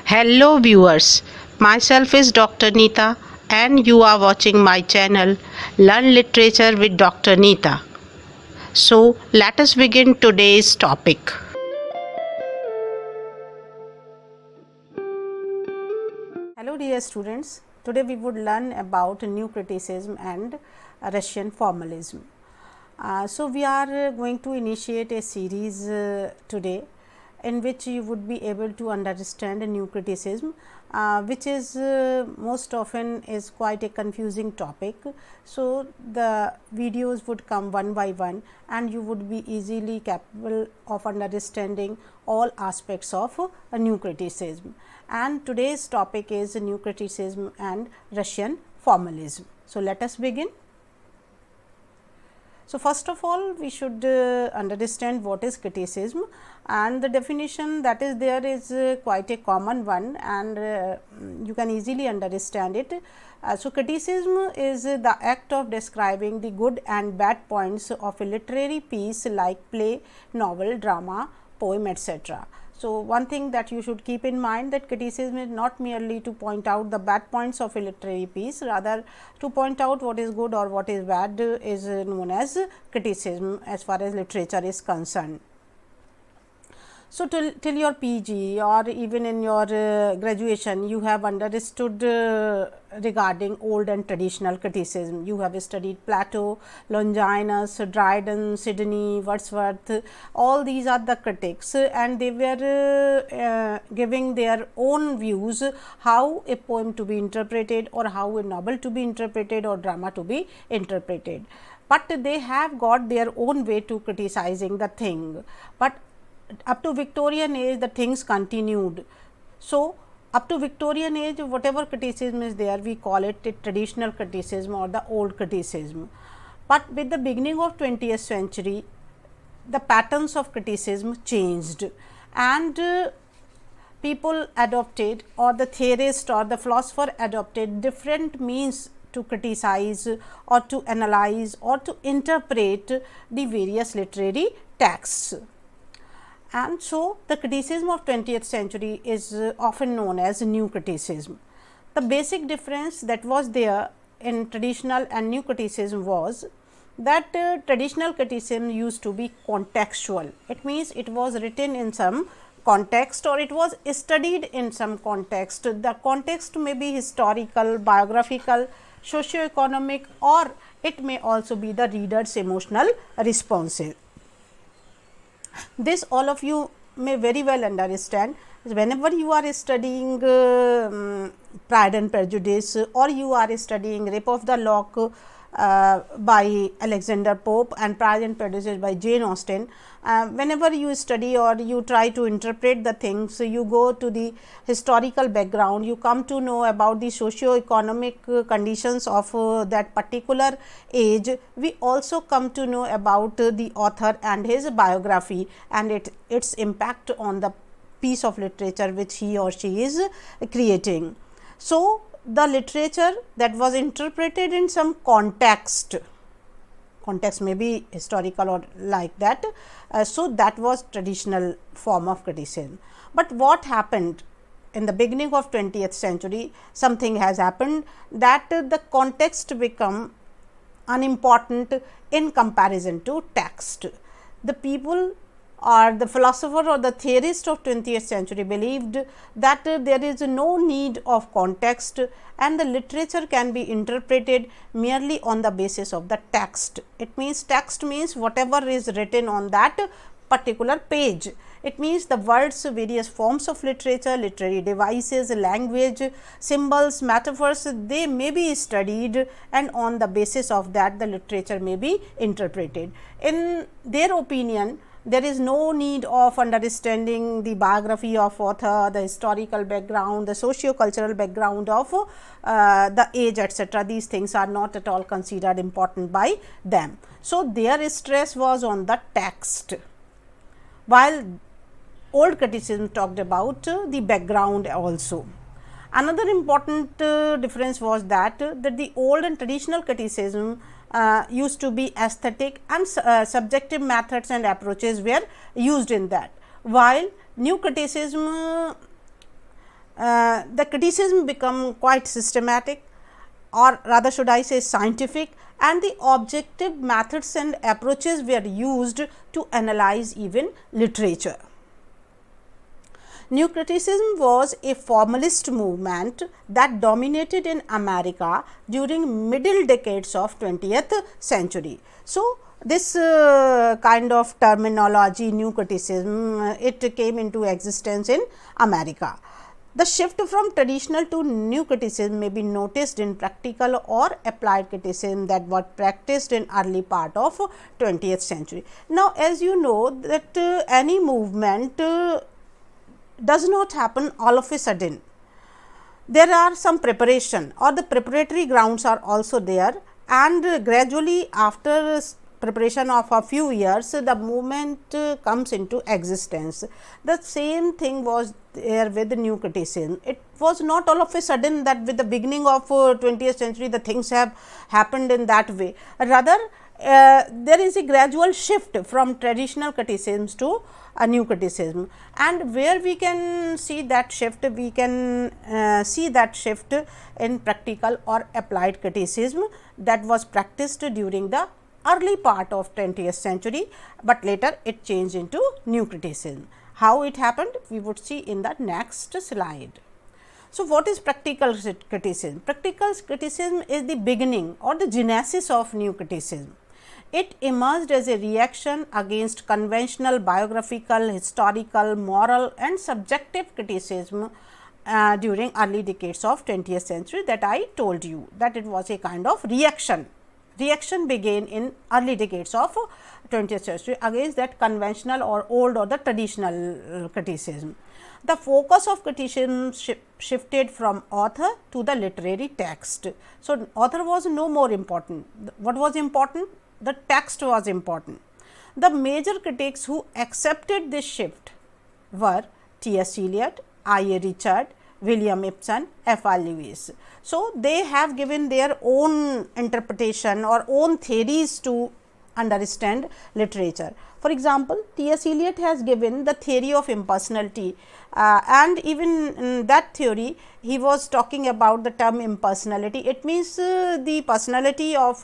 Hello viewers, myself is Dr. Neeta and you are watching my channel Learn Literature with Dr. Neeta. So let us begin today's topic. Hello dear students, today we would learn about new criticism and Russian formalism. So we are going to initiate a series today in which you would be able to understand a new criticism, which is most often is quite a confusing topic. So the videos would come one by one and you would be easily capable of understanding all aspects of a new criticism. And today's topic is new criticism and Russian formalism. So let us begin. So, first of all we should understand what is criticism, and the definition that is there is quite a common one and you can easily understand it. So, criticism is the act of describing the good and bad points of a literary piece like play, novel, drama, poem, etc. So, one thing that you should keep in mind, that criticism is not merely to point out the bad points of a literary piece, rather to point out what is good or what is bad is known as criticism as far as literature is concerned. So, till your PG or even in your graduation, you have understood regarding old and traditional criticism. You have studied Plato, Longinus, Dryden, Sidney, Wordsworth. All these are the critics and they were giving their own views how a poem to be interpreted or how a novel to be interpreted or drama to be interpreted. But they have got their own way to criticizing the thing. But up to Victorian age the things continued. So, up to Victorian age whatever criticism is there, we call it a traditional criticism or the old criticism. But with the beginning of 20th century, the patterns of criticism changed and people adopted, or the theorist or the philosopher adopted different means to criticize or to analyze or to interpret the various literary texts. And so, the criticism of 20th century is often known as new criticism. The basic difference that was there in traditional and new criticism was that traditional criticism used to be contextual. It means it was written in some context or it was studied in some context. The context may be historical, biographical, socio-economic, or it may also be the reader's emotional responses. This all of you may very well understand. Whenever you are studying Pride and Prejudice or you are studying Rape of the Lock by Alexander Pope and Pride and Prejudice by Jane Austen, whenever you study or you try to interpret the things, you go to the historical background, you come to know about the socio-economic conditions of that particular age. We also come to know about the author and his biography and its impact on the piece of literature which he or she is creating. So, the literature that was interpreted in some context may be historical or like that. So, that was traditional form of criticism. But what happened in the beginning of 20th century, something has happened that the context become unimportant in comparison to text. The people or the philosopher or the theorist of 20th century believed that there is no need of context and the literature can be interpreted merely on the basis of the text. It means text means whatever is written on that particular page. It means the words, various forms of literature, literary devices, language, symbols, metaphors, they may be studied and on the basis of that the literature may be interpreted. In their opinion, there is no need of understanding the biography of author, the historical background, the socio-cultural background of the age, etc. These things are not at all considered important by them. So, their stress was on the text, while old criticism talked about the background also. Another important difference was that the old and traditional criticism used to be aesthetic and subjective methods and approaches were used in that, while new criticism the criticism become quite systematic, or rather should I say scientific, and the objective methods and approaches were used to analyze even literature. New criticism was a formalist movement that dominated in America during middle decades of 20th century. So, this kind of terminology, new criticism, it came into existence in America. The shift from traditional to new criticism may be noticed in practical or applied criticism that was practiced in early part of 20th century. Now, as you know that any movement does not happen all of a sudden. There are some preparation, or the preparatory grounds are also there, and gradually after preparation of a few years the movement comes into existence. The same thing was there with the new criticism. It was not all of a sudden that with the beginning of 20th century the things have happened in that way. Rather, there is a gradual shift from traditional criticisms to a new criticism, and where we can see that shift, we can see that shift in practical or applied criticism that was practiced during the early part of 20th century, but later it changed into new criticism. How it happened, we would see in the next slide. So, what is practical criticism? Practical criticism is the beginning or the genesis of new criticism. It emerged as a reaction against conventional biographical, historical, moral and subjective criticism during early decades of 20th century, that I told you that it was a kind of reaction. Reaction began in early decades of 20th century against that conventional or old or the traditional criticism. The focus of criticism shifted from author to the literary text. So, author was no more important. What was important? The text was important. The major critics who accepted this shift were T. S. Eliot, I. A. Richard, William Ibsen, F. R. Lewis. So, they have given their own interpretation or own theories to understand literature. For example, T. S. Eliot has given the theory of impersonality, and even in that theory he was talking about the term impersonality. It means the personality of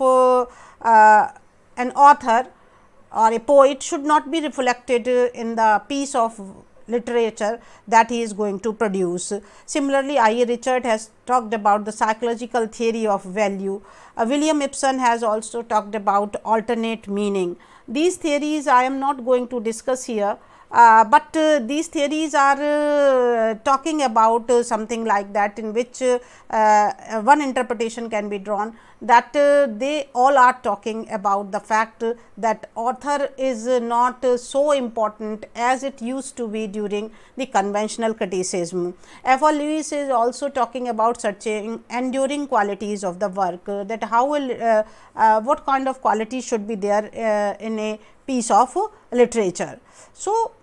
an author or a poet should not be reflected in the piece of literature that he is going to produce. Similarly, I. A. Richard has talked about the psychological theory of value. William Ibsen has also talked about alternate meaning. These theories I am not going to discuss here, but these theories are talking about something like that, in which one interpretation can be drawn, that they all are talking about the fact that author is not so important as it used to be during the conventional criticism. F. R. Lewis is also talking about certain enduring qualities of the work, that how will what kind of quality should be there in a piece of literature. So,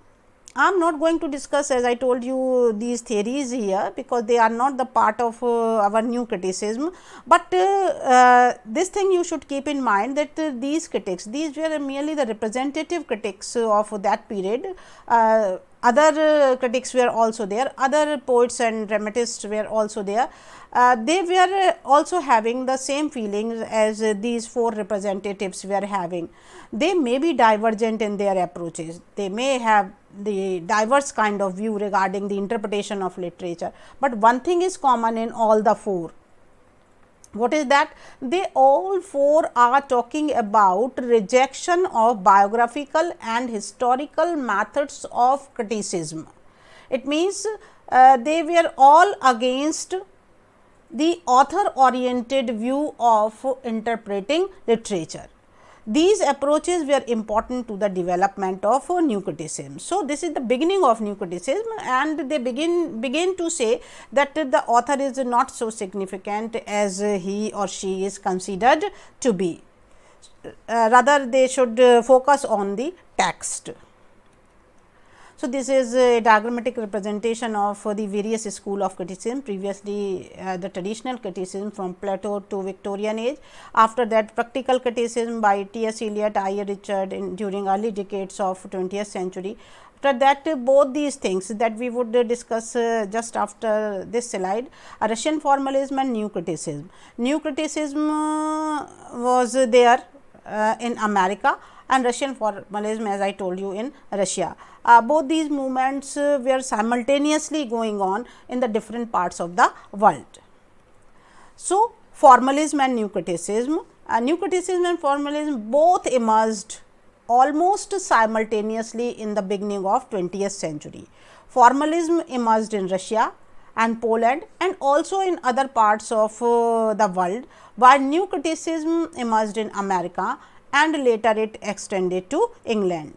I am not going to discuss, as I told you, these theories here, because they are not the part of our new criticism, but this thing you should keep in mind, that these critics, these were merely the representative critics of that period. Other critics were also there, other poets and dramatists were also there. They were also having the same feelings as these four representatives were having. They may be divergent in their approaches, they may have the diverse kind of view regarding the interpretation of literature, but one thing is common in all the four. What is that? They all four are talking about rejection of biographical and historical methods of criticism. It means they were all against the author oriented view of interpreting literature. These approaches were important to the development of new criticism. So, this is the beginning of new criticism, and they begin to say that the author is not so significant as he or she is considered to be. Rather, they should focus on the text. So, this is a diagrammatic representation of the various school of criticism. Previously, the traditional criticism from Plato to Victorian age. After that, practical criticism by T. S. Eliot, I. A. Richard during early decades of 20th century. After that, both these things that we would discuss just after this slide, Russian formalism and new criticism. New criticism was there in America, and Russian formalism, as I told you, in Russia. Both these movements were simultaneously going on in the different parts of the world. So, formalism and new criticism and formalism both emerged almost simultaneously in the beginning of 20th century. Formalism emerged in Russia and Poland and also in other parts of the world, while new criticism emerged in America and later it extended to England.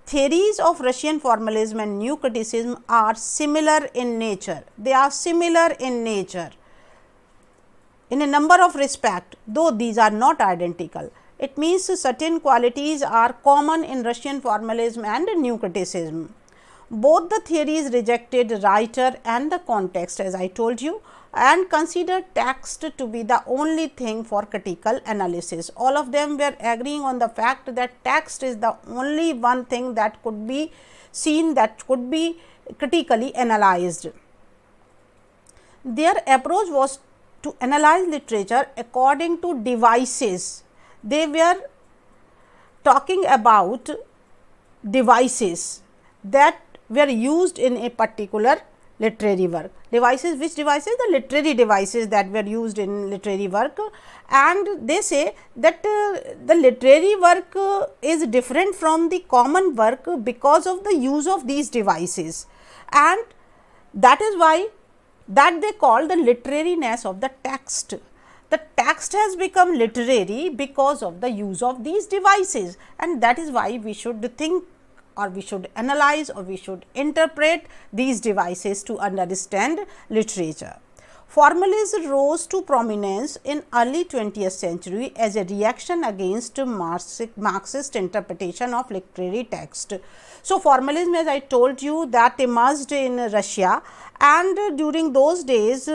Theories of Russian formalism and new criticism are similar in nature. They are similar in nature in a number of respects, though these are not identical. It means certain qualities are common in Russian formalism and new criticism. Both the theories rejected writer and the context, as I told you, and considered text to be the only thing for critical analysis. All of them were agreeing on the fact that text is the only one thing that could be seen, that could be critically analyzed. Their approach was to analyze literature according to devices. They were talking about devices that were used in a particular literary work. Devices, which devices? The literary devices that were used in literary work, and they say that the literary work is different from the common work because of the use of these devices, and that is why that they call the literariness of the text. The text has become literary because of the use of these devices, and that is why we should think, or we should analyze, or we should interpret these devices to understand literature. Formalism rose to prominence in early 20th century as a reaction against Marxist interpretation of literary text. So, formalism, as I told you, that emerged in Russia, and during those days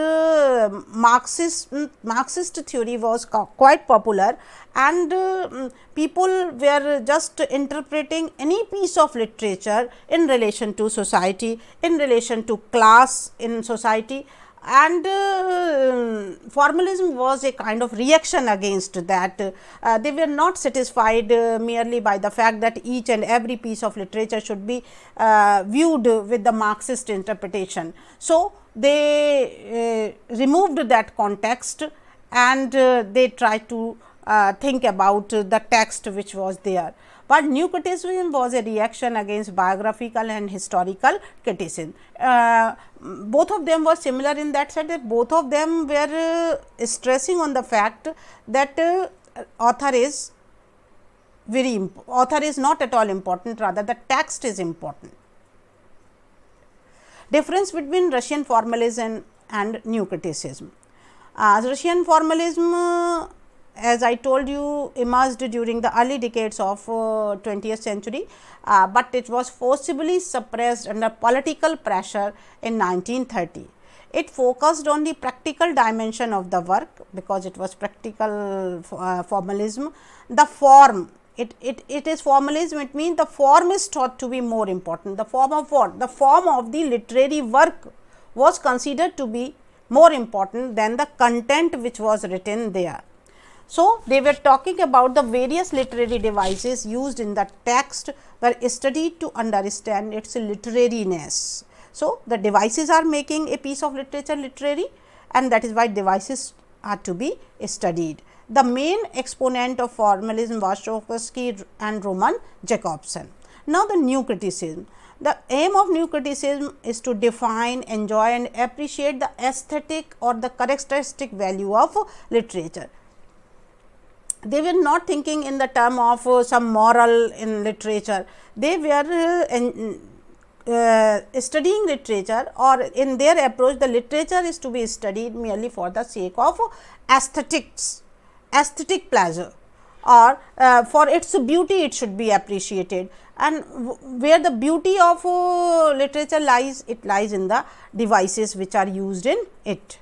Marxist theory was quite popular, and people were just interpreting any piece of literature in relation to society, in relation to class in society, and formalism was a kind of reaction against that. They were not satisfied merely by the fact that each and every piece of literature should be viewed with the Marxist interpretation. So, they removed that context, and they tried to think about the text which was there. But new criticism was a reaction against biographical and historical criticism. Both of them were similar in that sense that both of them were stressing on the fact that author is not at all important, rather the text is important. Difference between Russian formalism and new criticism. Russian formalism, as I told you, emerged during the early decades of 20th century, but it was forcibly suppressed under political pressure in 1930. It focused on the practical dimension of the work because it was practical formalism. The form, it is formalism, it means the form is thought to be more important. The form of what? The form of the literary work was considered to be more important than the content which was written there. So, they were talking about the various literary devices used in the text were studied to understand its literariness. So, the devices are making a piece of literature literary, and that is why devices are to be studied. The main exponent of formalism was Tchaikovsky and Roman Jakobson. Now, the new criticism. The aim of new criticism is to define, enjoy and appreciate the aesthetic or the characteristic value of literature. They were not thinking in the term of some moral in literature. They were studying literature, or in their approach the literature is to be studied merely for the sake of aesthetics, aesthetic pleasure, or for its beauty it should be appreciated, and where the beauty of literature lies, it lies in the devices which are used in it.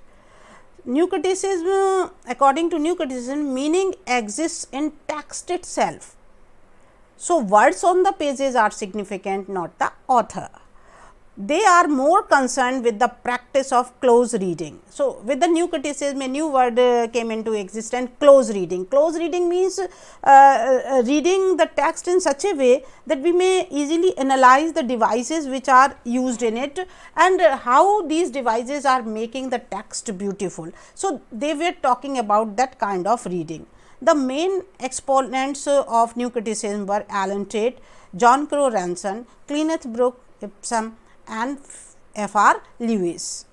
New criticism, according to new criticism, meaning exists in text itself. So, words on the pages are significant, not the author. They are more concerned with the practice of close reading. So, with the new criticism, a new word came into existence, close reading. Close reading means reading the text in such a way that we may easily analyze the devices which are used in it and how these devices are making the text beautiful. So, they were talking about that kind of reading. The main exponents of new criticism were Alan Tate, John Crow Ranson, Kenneth Brooke Ipsum, and F.R. Lewis.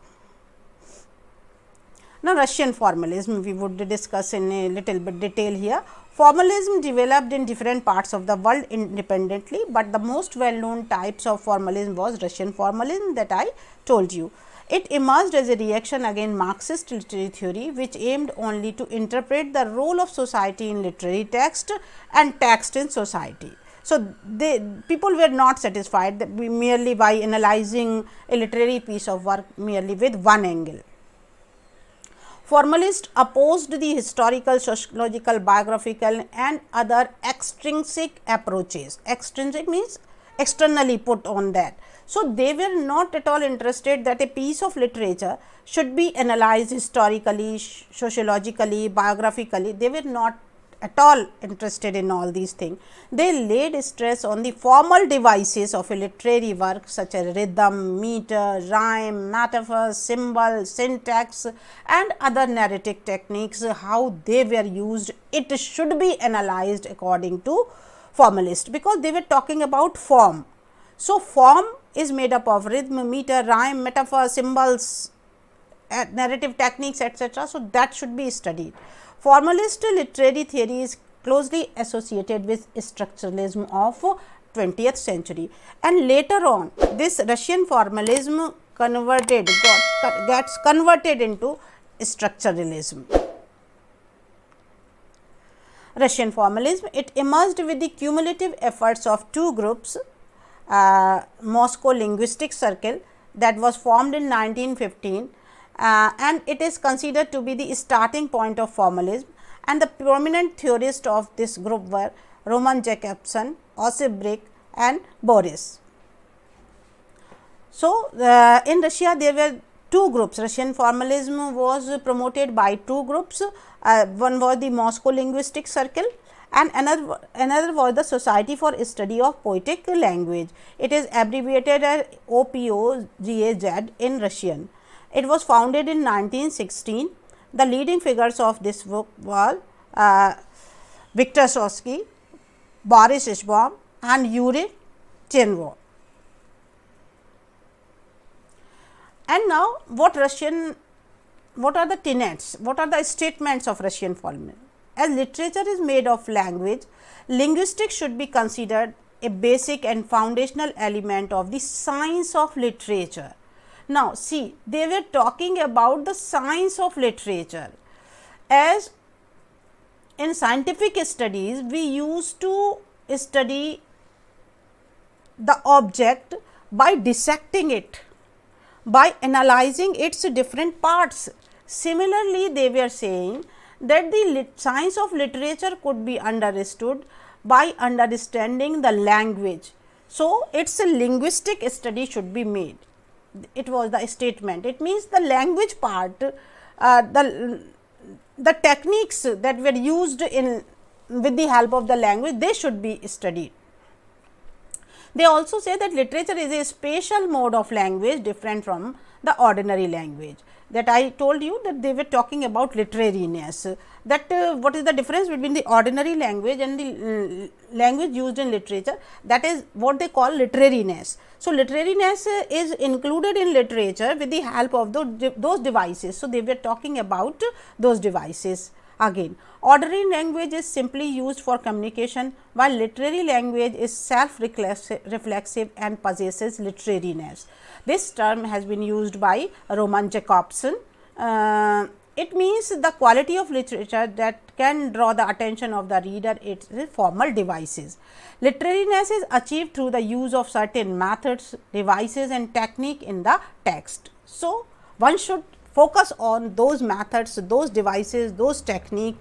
Now, Russian formalism we would discuss in a little bit detail here. Formalism developed in different parts of the world independently, but the most well known types of formalism was Russian formalism that I told you. It emerged as a reaction against Marxist literary theory, which aimed only to interpret the role of society in literary text and text in society. So, people were not satisfied that merely by analyzing a literary piece of work merely with one angle. Formalists opposed the historical, sociological, biographical and other extrinsic approaches. Extrinsic means externally put on that. So, they were not at all interested that a piece of literature should be analyzed historically, sociologically, biographically. They were not at all interested in all these things. They laid stress on the formal devices of a literary work such as rhythm, meter, rhyme, metaphor, symbol, syntax and other narrative techniques, how they were used. It should be analyzed according to formalists, because they were talking about form. So, form is made up of rhythm, meter, rhyme, metaphor, symbols, narrative techniques, etc. So, that should be studied. Formalist literary theory is closely associated with structuralism of 20th century, and later on this Russian formalism gets converted into structuralism. Russian formalism, it emerged with the cumulative efforts of two groups, Moscow Linguistic Circle that was formed in 1915. And it is considered to be the starting point of formalism, and the prominent theorists of this group were Roman Jakobson, Osip Brick and Boris. So, in Russia there were two groups. Russian formalism was promoted by two groups, one was the Moscow Linguistic Circle and another was the Society for Study of Poetic Language. It is abbreviated as OPOGAZ in Russian. It was founded in 1916. The leading figures of this book were Victor Sosky, Boris Ishbaum and Yuri Chenvo. And now, what are the tenets, what are the statements of Russian formalism? As literature is made of language, linguistics should be considered a basic and foundational element of the science of literature. Now, see, they were talking about the science of literature. As in scientific studies, we used to study the object by dissecting it, by analyzing its different parts. Similarly, they were saying that the science of literature could be understood by understanding the language. So, its a linguistic study should be made. It was the statement. It means the language part, the techniques that were used in with the help of the language, they should be studied. They also say that literature is a special mode of language different from the ordinary language. That I told you that they were talking about literariness, that what is the difference between the ordinary language and the language used in literature, that is what they call literariness. So, literariness is included in literature with the help of those devices. So, they were talking about those devices. Again, ordinary language is simply used for communication, while literary language is self-reflexive and possesses literariness. This term has been used by Roman Jakobson. It means the quality of literature that can draw the attention of the reader. It is formal devices. Literariness is achieved through the use of certain methods, devices and technique in the text. So, one should focus on those methods, those devices, those technique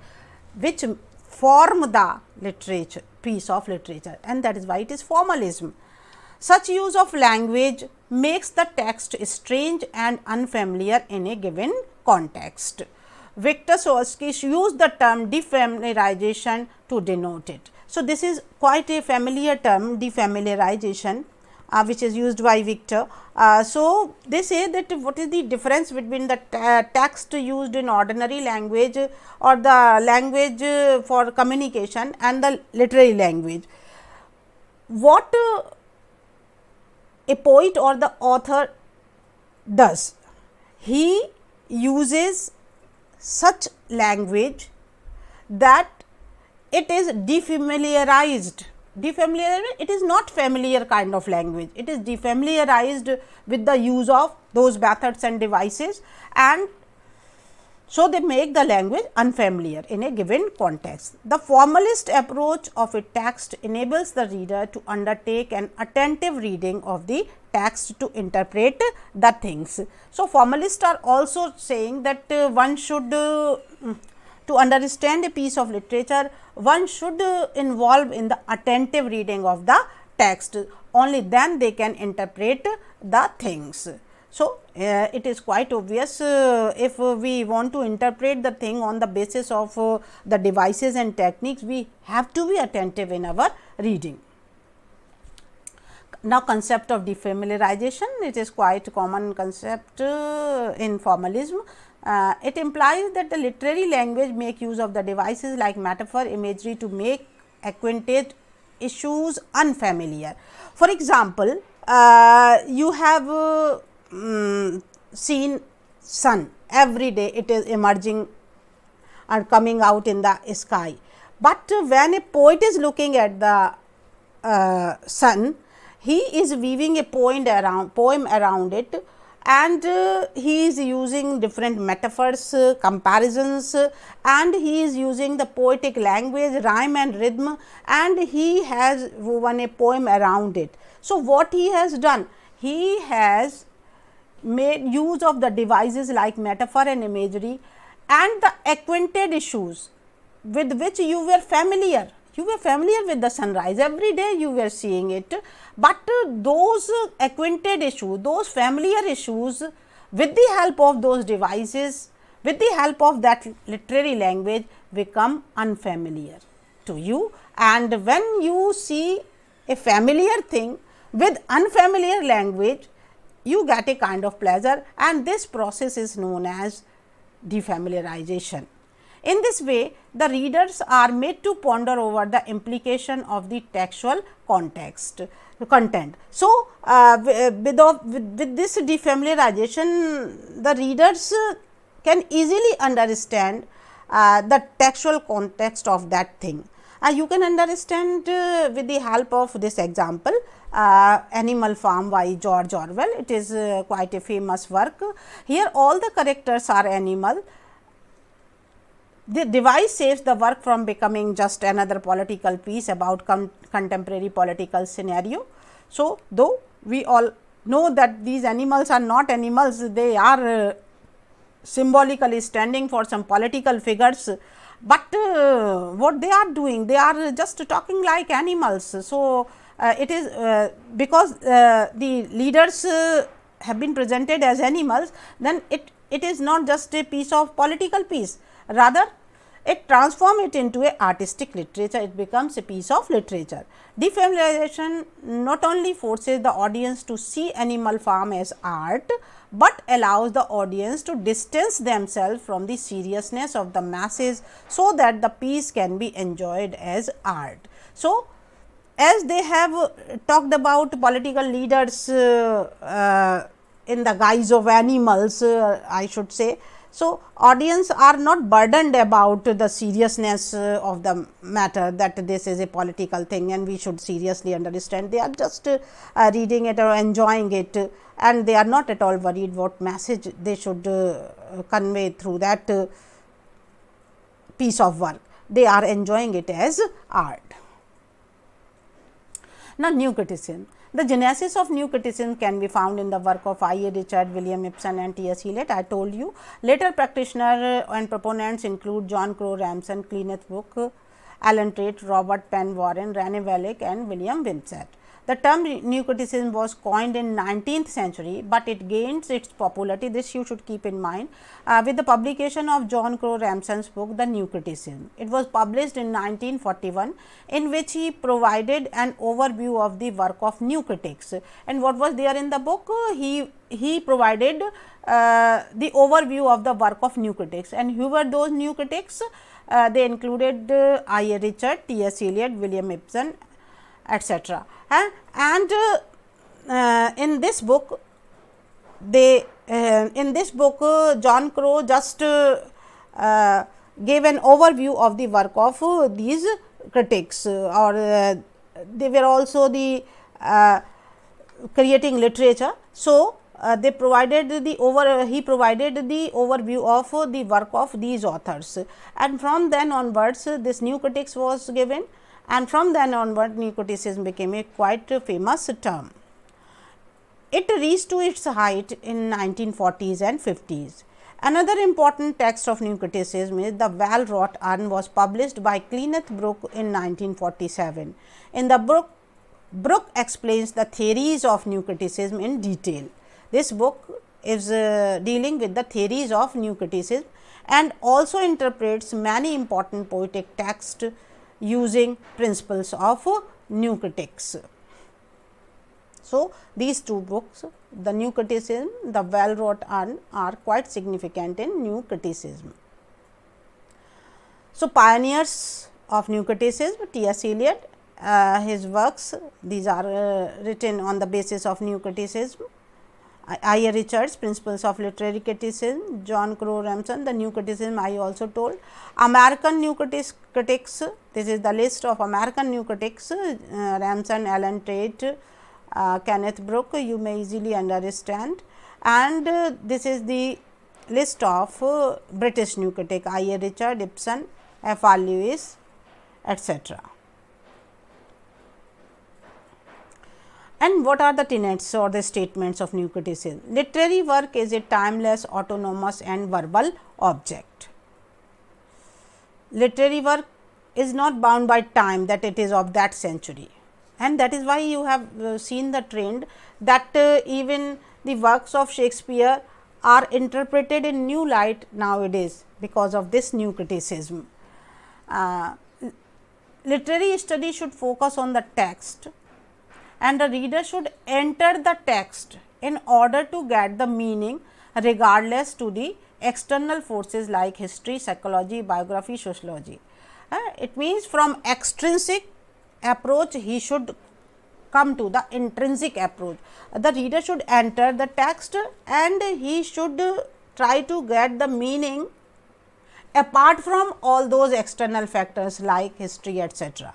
which form the literature, piece of literature, and that is why it is formalism. Such use of language makes the text strange and unfamiliar in a given context. Victor Sosky used the term defamiliarization to denote it. So, this is quite a familiar term, defamiliarization, which is used by Victor. So, they say that what is the difference between the text used in ordinary language or the language for communication and the literary language. What a poet or the author does, he uses such language that it is defamiliarized. Defamiliarized, it is not familiar kind of language, it is defamiliarized with the use of those methods and devices, and so they make the language unfamiliar in a given context. The formalist approach of a text enables the reader to undertake an attentive reading of the text to interpret the things. So, formalists are also saying that one should to understand a piece of literature, one should involve in the attentive reading of the text, only then they can interpret the things. So, it is quite obvious if we want to interpret the thing on the basis of the devices and techniques, we have to be attentive in our reading. Now, concept of defamiliarization, it is quite a common concept in formalism. It implies that the literary language make use of the devices like metaphor, imagery to make acquainted issues unfamiliar. For example, you have seen sun every day, it is emerging and coming out in the sky, but when a poet is looking at the sun, he is weaving a poem around it, and he is using different metaphors, comparisons, and he is using the poetic language, rhyme and rhythm, and he has woven a poem around it. So, what he has done? He has made use of the devices like metaphor and imagery and the acquainted issues with which you were familiar. You were familiar with the sunrise, every day you were seeing it, but those acquainted issues, those familiar issues, with the help of those devices, with the help of that literary language, become unfamiliar to you. And when you see a familiar thing with unfamiliar language, you get a kind of pleasure, and this process is known as defamiliarization. In this way, the readers are made to ponder over the implication of the textual content. So, with this defamiliarization, the readers can easily understand the textual context of that thing. You can understand with the help of this example, Animal Farm by George Orwell. It is quite a famous work. Here all the characters are animal. The device saves the work from becoming just another political piece about contemporary political scenario. So, though we all know that these animals are not animals, they are symbolically standing for some political figures, but what they are doing, they are just talking like animals. So, it is because the leaders have been presented as animals, then it is not just a piece of political piece, rather it transforms it into a artistic literature, it becomes a piece of literature. Defamiliarization not only forces the audience to see Animal Farm as art, but allows the audience to distance themselves from the seriousness of the masses, so that the piece can be enjoyed as art. So, as they have talked about political leaders in the guise of animals, I should say. So, audience are not burdened about the seriousness of the matter, that this is a political thing and we should seriously understand. They are just reading it or enjoying it, and they are not at all worried what message they should convey through that piece of work. They are enjoying it as art. Now, new criticism. The genesis of new criticism can be found in the work of I. A. Richard, William Ibsen and T. S. Eliot. I told you. Later practitioners and proponents include John Crowe Ramsden, Kenneth Book, Alan Tate, Robert Penn Warren, Rene Vallick and William Wimsatt. The term new criticism was coined in 19th century, but it gained its popularity, this you should keep in mind, with the publication of John Crowe Ramson's book The New Criticism. It was published in 1941, in which he provided an overview of the work of new critics. And what was there in the book? He provided the overview of the work of new critics. And who were those new critics? They included I. A. Richard, T. S. Eliot, William Ibsen, etc. And in this book, John Crowe just gave an overview of the work of these critics, or they were also the creating literature. So, they provided he provided the overview of the work of these authors, and from then onwards this new critics was given, and from then onward new criticism became a quite famous term. It reached to its height in 1940s and 50s. Another important text of new criticism is the Well-Wrought Urn, was published by Kenneth Brooke in 1947. In the book, Brooke explains the theories of new criticism in detail. This book is dealing with the theories of new criticism and also interprets many important poetic texts using principles of new critics. So, these two books, the new criticism, the Well-Wrought Urn, are quite significant in new criticism. So, pioneers of new criticism, T. S. Eliot, his works, these are written on the basis of new criticism. I. A. Richards, Principles of Literary Criticism, John Crowe Ramson, the new criticism I also told. American new critics, this is the list of American new critics, Ramson, Alan Tate, Kenneth Brooke, you may easily understand, and this is the list of British new critic, I. A. Richard, Ibsen, F. R. Lewis, etc. And what are the tenets or the statements of new criticism? Literary work is a timeless, autonomous and verbal object. Literary work is not bound by time, that it is of that century, and that is why you have seen the trend that even the works of Shakespeare are interpreted in new light nowadays because of this new criticism. Literary study should focus on the text, and the reader should enter the text in order to get the meaning regardless to the external forces like history, psychology, biography, sociology. It means from extrinsic approach he should come to the intrinsic approach. The reader should enter the text and he should try to get the meaning apart from all those external factors like history, etc.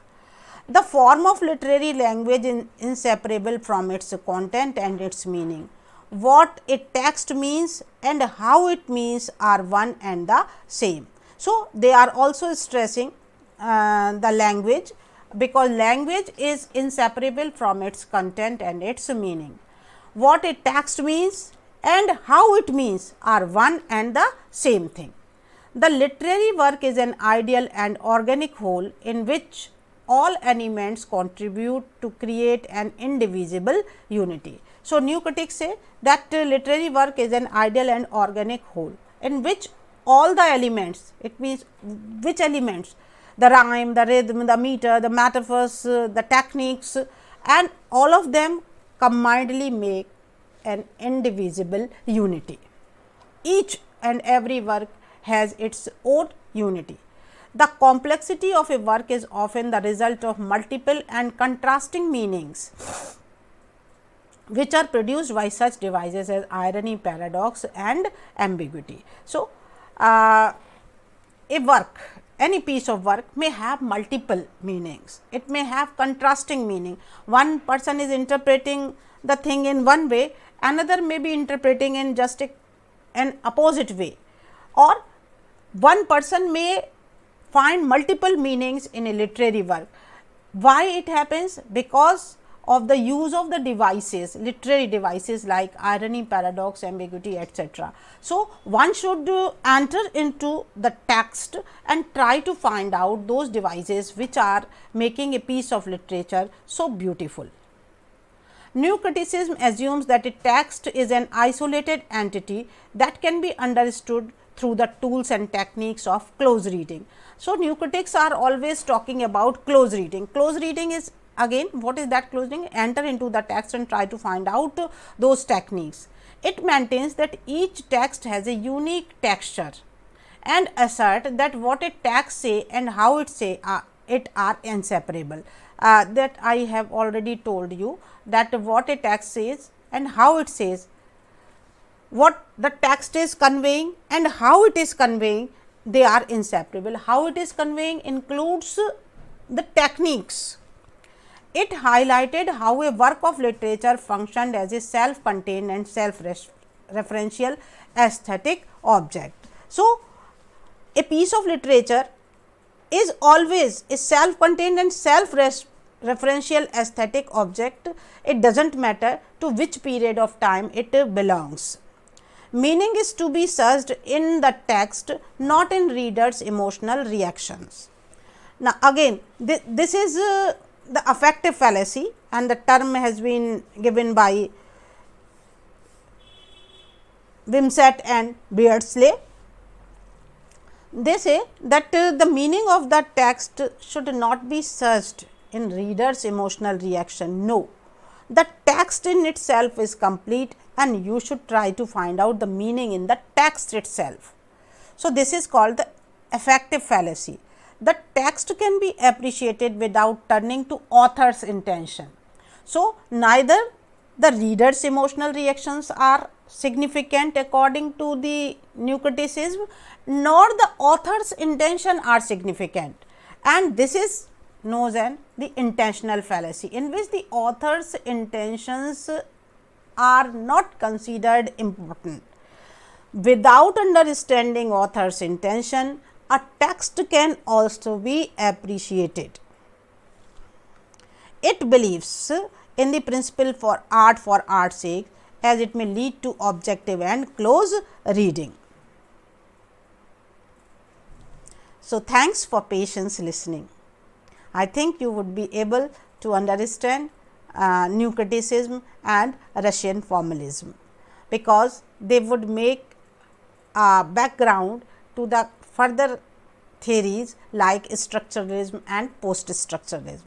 The form of literary language is inseparable from its content and its meaning. What a text means and how it means are one and the same. So, they are also stressing the language, because language is inseparable from its content and its meaning. What a text means and how it means are one and the same thing. The literary work is an ideal and organic whole in which all elements contribute to create an indivisible unity. So, new critics say that literary work is an ideal and organic whole in which all the elements, it means which elements, the rhyme, the rhythm, the meter, the metaphors, the techniques, and all of them combinedly make an indivisible unity. Each and every work has its own unity. The complexity of a work is often the result of multiple and contrasting meanings, which are produced by such devices as irony, paradox and ambiguity. So, a work, any piece of work may have multiple meanings, it may have contrasting meaning. One person is interpreting the thing in one way, another may be interpreting in just an opposite way, or one person may find multiple meanings in a literary work. Why it happens? Because of the use of the devices, literary devices like irony, paradox, ambiguity, etc. So, one should enter into the text and try to find out those devices which are making a piece of literature so beautiful. New criticism assumes that a text is an isolated entity that can be understood through the tools and techniques of close reading. So, new critics are always talking about close reading. Close reading is, again, what is that close reading? Enter into the text and try to find out those techniques. It maintains that each text has a unique texture and assert that what a text say and how it are inseparable. That I have already told you that what a text says and how it says, what the text is conveying and how it is conveying, they are inseparable. How it is conveying includes the techniques. It highlighted how a work of literature functioned as a self-contained and self-referential aesthetic object. So, a piece of literature is always a self-contained and self-referential aesthetic object. It does not matter to which period of time it belongs. Meaning is to be searched in the text, not in readers' emotional reactions. Now, again, this is the affective fallacy, and the term has been given by Wimsatt and Beardsley. They say that the meaning of the text should not be searched in readers' emotional reaction. No, the text in itself is complete and you should try to find out the meaning in the text itself. So, this is called the affective fallacy. The text can be appreciated without turning to author's intention. So, neither the reader's emotional reactions are significant according to the new criticism, nor the author's intention are significant, and this is known as the intentional fallacy, in which the author's intentions are not considered important. Without understanding author's intention, a text can also be appreciated. It believes in the principle for art's sake, as it may lead to objective and close reading. So, thanks for patience listening. I think you would be able to understand new criticism and Russian formalism, because they would make a background to the further theories like structuralism and post structuralism.